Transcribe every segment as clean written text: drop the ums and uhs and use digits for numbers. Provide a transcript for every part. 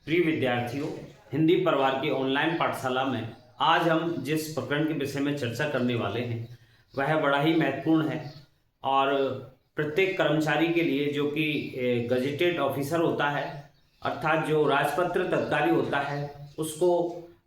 प्रिय विद्यार्थियों, हिंदी परिवार की ऑनलाइन पाठशाला में आज हम जिस प्रकरण के विषय में चर्चा करने वाले हैं वह बड़ा ही महत्वपूर्ण है और प्रत्येक कर्मचारी के लिए जो कि गजेटेड ऑफिसर होता है अर्थात जो राजपत्रित अधिकारी होता है उसको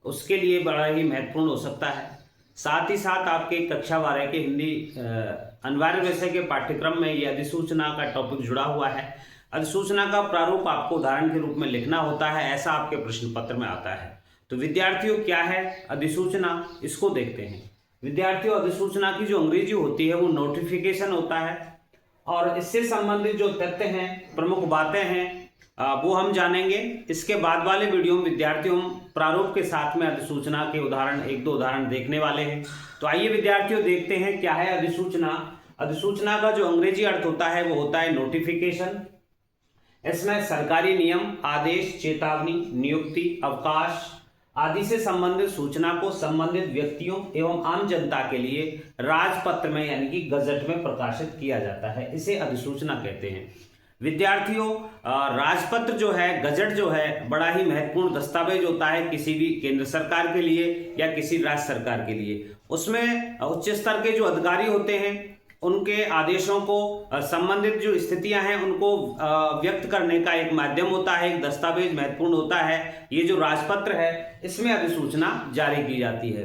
उसके लिए बड़ा ही महत्वपूर्ण हो सकता है। साथ ही साथ आपके कक्षा 12 के हिंदी अनिवार्य विषय के पाठ्यक्रम में यह अधिसूचना का टॉपिक जुड़ा हुआ है। अधिसूचना का प्रारूप आपको उदाहरण के रूप में लिखना होता है, ऐसा आपके प्रश्न पत्र में आता है। तो विद्यार्थियों, क्या है अधिसूचना, इसको देखते हैं। विद्यार्थियों, अधिसूचना की जो अंग्रेजी होती है वो नोटिफिकेशन होता है और इससे संबंधित जो तथ्य हैं, प्रमुख बातें हैं, वो हम जानेंगे। इसके बाद वाले वीडियो में विद्यार्थियों हम प्रारूप के साथ में अधिसूचना के उदाहरण, एक दो उदाहरण देखने वाले हैं। तो आइए विद्यार्थियों देखते हैं क्या है अधिसूचना। अधिसूचना का जो अंग्रेजी अर्थ होता है वो होता है नोटिफिकेशन। इसमें सरकारी नियम, आदेश, चेतावनी, नियुक्ति, अवकाश आदि से संबंधित सूचना को संबंधित व्यक्तियों एवं आम जनता के लिए राजपत्र में यानी कि गजट में प्रकाशित किया जाता है, इसे अधिसूचना कहते हैं। विद्यार्थियों, राजपत्र जो है, गजट जो है, बड़ा ही महत्वपूर्ण दस्तावेज होता है किसी भी केंद्र सरकार के लिए या किसी राज्य सरकार के लिए। उसमें उच्च स्तर के जो अधिकारी होते हैं उनके आदेशों को, संबंधित जो स्थितियां हैं उनको व्यक्त करने का एक माध्यम होता है, एक दस्तावेज महत्वपूर्ण होता है। ये जो राजपत्र है इसमें अधिसूचना जारी की जाती है।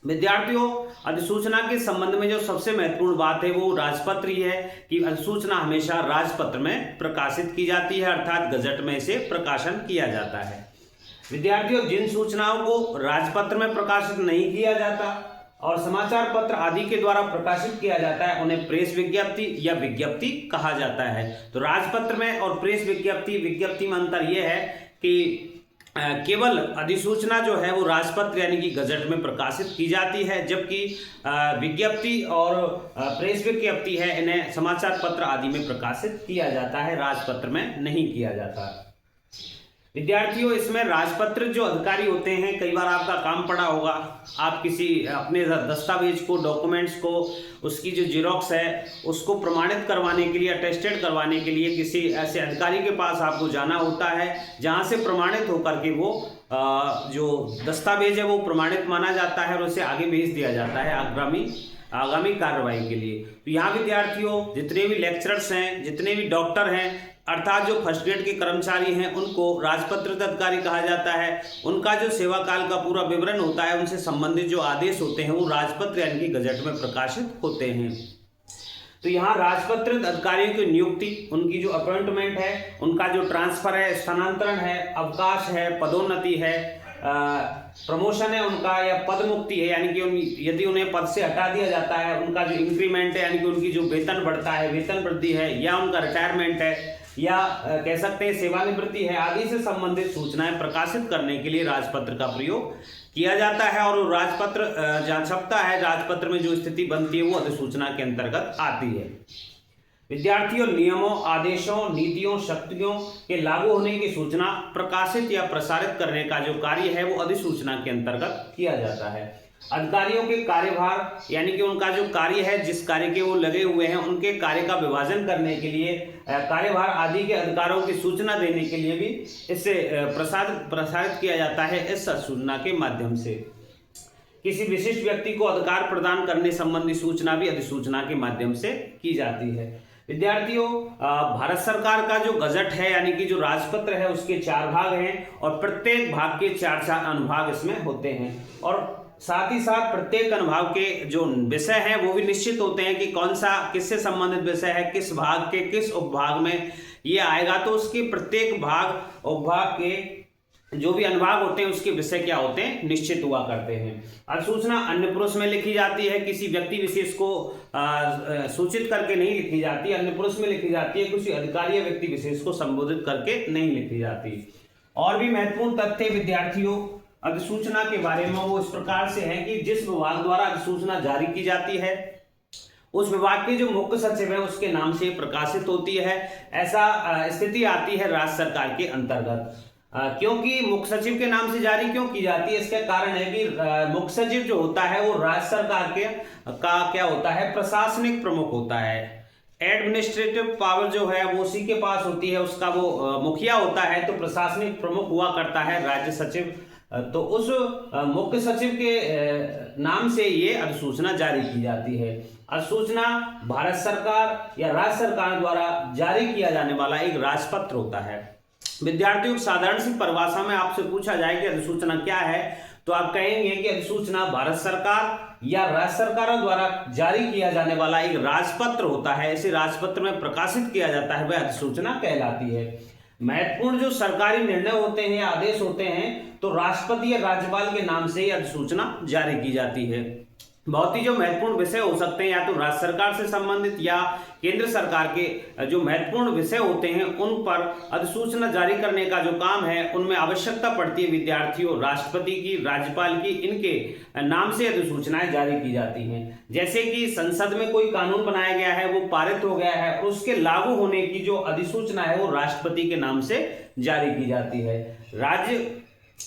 विद्यार्थियों, अधिसूचना के संबंध में जो सबसे महत्वपूर्ण बात है वो राजपत्र ही है कि अधिसूचना हमेशा राजपत्र में प्रकाशित की जाती है, अर्थात गजट में इसे प्रकाशन किया जाता है। विद्यार्थियों, जिन सूचनाओं को राजपत्र में प्रकाशित नहीं किया जाता और समाचार पत्र आदि के द्वारा प्रकाशित किया जाता है उन्हें प्रेस विज्ञप्ति या विज्ञप्ति कहा जाता है। तो राजपत्र में और प्रेस विज्ञप्ति में अंतर यह है कि केवल अधिसूचना जो है वो राजपत्र यानी कि गजट में प्रकाशित की जाती है, जबकि विज्ञप्ति और प्रेस विज्ञप्ति है इन्हें समाचार पत्र आदि में प्रकाशित किया जाता है, राजपत्र में नहीं किया जाता। विद्यार्थियों, इसमें राजपत्र जो अधिकारी होते हैं, कई बार आपका काम पड़ा होगा, आप किसी अपने दस्तावेज को, डॉक्यूमेंट्स को, उसकी जो जीरोक्स है उसको प्रमाणित करवाने के लिए, अटेस्टेड करवाने के लिए किसी ऐसे अधिकारी के पास आपको जाना होता है जहां से प्रमाणित होकर के वो जो दस्तावेज है वो प्रमाणित माना जाता है और उसे आगे भेज दिया जाता है आगामी कार्रवाई के लिए। तो यहाँ विद्यार्थियों, जितने भी लेक्चरर्स हैं, जितने भी डॉक्टर हैं, अर्थात जो फर्स्ट ग्रेड के कर्मचारी हैं, उनको राजपत्रित अधिकारी कहा जाता है। उनका जो सेवा काल का पूरा विवरण होता है, उनसे संबंधित जो आदेश होते हैं वो राजपत्र यानी कि गजट में प्रकाशित होते हैं। तो यहाँ राजपत्रित अधिकारियों की नियुक्ति, उनकी जो अपॉइंटमेंट है, उनका जो ट्रांसफर है, स्थानांतरण है, अवकाश है, पदोन्नति है, प्रमोशन है उनका, या पद मुक्ति है यानी कि यदि उन्हें पद से हटा दिया जाता है, उनका जो इंक्रीमेंट है यानी कि उनकी जो वेतन बढ़ता है, वेतन वृद्धि है, या उनका रिटायरमेंट है, या कह सकते हैं सेवानिवृत्ति है, आदि से संबंधित सूचनाएं प्रकाशित करने के लिए राजपत्र का प्रयोग किया जाता है। और राजपत्र जहाँ छपता है, राजपत्र में जो स्थिति बनती है वो अधिसूचना के अंतर्गत आती है। विद्यार्थियों, नियमों, आदेशों, नीतियों, शक्तियों के लागू होने की सूचना प्रकाशित या प्रसारित करने का जो कार्य है वो अधिसूचना के अंतर्गत किया जाता है। अधिकारियों के कार्यभार यानी कि उनका जो कार्य है, जिस कार्य के वो लगे हुए हैं, उनके कार्य का विभाजन करने के लिए, कार्यभार आदि के अधिकारों की सूचना देने के लिए भी इसे प्रसारित किया जाता है इस सूचना के माध्यम से। किसी विशिष्ट व्यक्ति को अधिकार प्रदान करने संबंधी सूचना भी अधिसूचना के माध्यम से की जाती है। विद्यार्थियों, भारत सरकार का जो गजट है यानी कि जो राजपत्र है उसके 4 भाग हैं और प्रत्येक भाग के 4 अनुभाग इसमें होते हैं और साथ ही साथ प्रत्येक अनुभाग के जो विषय हैं वो भी निश्चित होते हैं कि कौन सा किससे संबंधित विषय है, किस भाग के किस उपभाग में ये आएगा। तो उसके प्रत्येक भाग उपभाग के जो भी अनुभाग होते हैं उसके विषय क्या होते हैं, निश्चित हुआ करते हैं। अधिसूचना अन्य पुरुष में लिखी जाती है, किसी व्यक्ति विशेष को सूचित करके नहीं लिखी जाती, अन्य पुरुष में लिखी जाती है, किसी अधिकारी या व्यक्ति विशेष को संबोधित करके नहीं लिखी जाती। और भी महत्वपूर्ण तथ्य विद्यार्थियों अधिसूचना के बारे में वो इस प्रकार से है कि जिस विभाग द्वारा अधिसूचना जारी की जाती है उस विभाग के जो मुख्य सचिव है उसके नाम से प्रकाशित होती है। ऐसा स्थिति आती है राज्य सरकार के अंतर्गत। क्योंकि मुख्य सचिव के नाम से जारी क्यों की जाती है, इसका कारण है कि मुख्य सचिव जो होता है वो राज्य सरकार के का क्या होता है, प्रशासनिक प्रमुख होता है। एडमिनिस्ट्रेटिव पावर जो है वो उसी के पास होती है, उसका वो मुखिया होता है, तो प्रशासनिक प्रमुख हुआ करता है राज्य सचिव। तो उस मुख्य सचिव के नाम से ये अधिसूचना जारी की जाती है। अधिसूचना भारत सरकार या राज्य सरकार द्वारा जारी किया जाने वाला एक राजपत्र होता है। विद्यार्थियों को साधारण सी परिभाषा में आपसे पूछा जाए कि अधिसूचना क्या है, तो आप कहेंगे कि अधिसूचना भारत सरकार या राज्य सरकारों द्वारा जारी किया जाने वाला एक राजपत्र होता है, इसे राजपत्र में प्रकाशित किया जाता है, वह अधिसूचना कहलाती है। महत्वपूर्ण जो सरकारी निर्णय होते हैं या आदेश होते हैं, तो राष्ट्रपति या राज्यपाल के नाम से यह अधिसूचना जारी की जाती है। बहुत ही जो महत्वपूर्ण विषय हो सकते हैं, या तो राज्य सरकार से संबंधित या केंद्र सरकार के जो महत्वपूर्ण विषय होते हैं, उन पर अधिसूचना जारी करने का जो काम है, उनमें आवश्यकता पड़ती है विद्यार्थियों, राष्ट्रपति की, राज्यपाल की, इनके नाम से अधिसूचनाएं जारी की जाती हैं। जैसे कि संसद में कोई कानून बनाया गया है, वो पारित हो गया है, और उसके लागू होने की जो अधिसूचना है वो राष्ट्रपति के नाम से जारी की जाती है।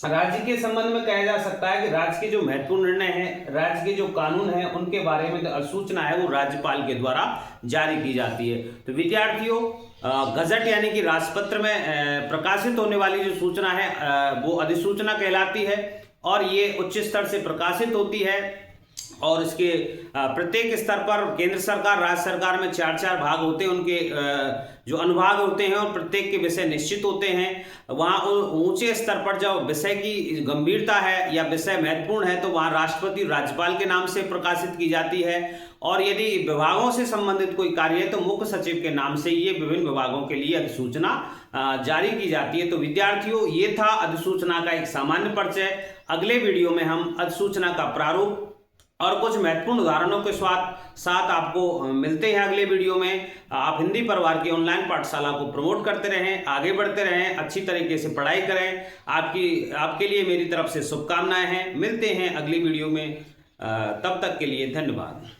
राज्य के संबंध में कहा जा सकता है कि राज्य के जो महत्वपूर्ण निर्णय हैं, राज्य के जो कानून हैं, उनके बारे में जो अधिसूचना है वो राज्यपाल के द्वारा जारी की जाती है। तो विद्यार्थियों, गजट यानी कि राजपत्र में प्रकाशित होने वाली जो सूचना है वो अधिसूचना कहलाती है, और ये उच्च स्तर से प्रकाशित होती है। और इसके प्रत्येक स्तर पर केंद्र सरकार, राज्य सरकार में 4-4 भाग होते हैं, उनके जो अनुभाग होते हैं, और प्रत्येक के विषय निश्चित होते हैं। वहाँ ऊंचे स्तर पर जब विषय की गंभीरता है या विषय महत्वपूर्ण है, तो वहाँ राष्ट्रपति, राज्यपाल के नाम से प्रकाशित की जाती है। और यदि विभागों से संबंधित कोई कार्य है, तो मुख्य सचिव के नाम से ये विभिन्न विभागों के लिए अधिसूचना जारी की जाती है। तो विद्यार्थियों, ये था अधिसूचना का एक सामान्य परिचय। अगले वीडियो में हम अधिसूचना का प्रारूप और कुछ महत्वपूर्ण उदाहरणों के साथ आपको मिलते हैं अगले वीडियो में। आप हिंदी परिवार की ऑनलाइन पाठशाला को प्रमोट करते रहें, आगे बढ़ते रहें, अच्छी तरीके से पढ़ाई करें। आपके लिए मेरी तरफ से शुभकामनाएं हैं। मिलते हैं अगली वीडियो में, तब तक के लिए धन्यवाद।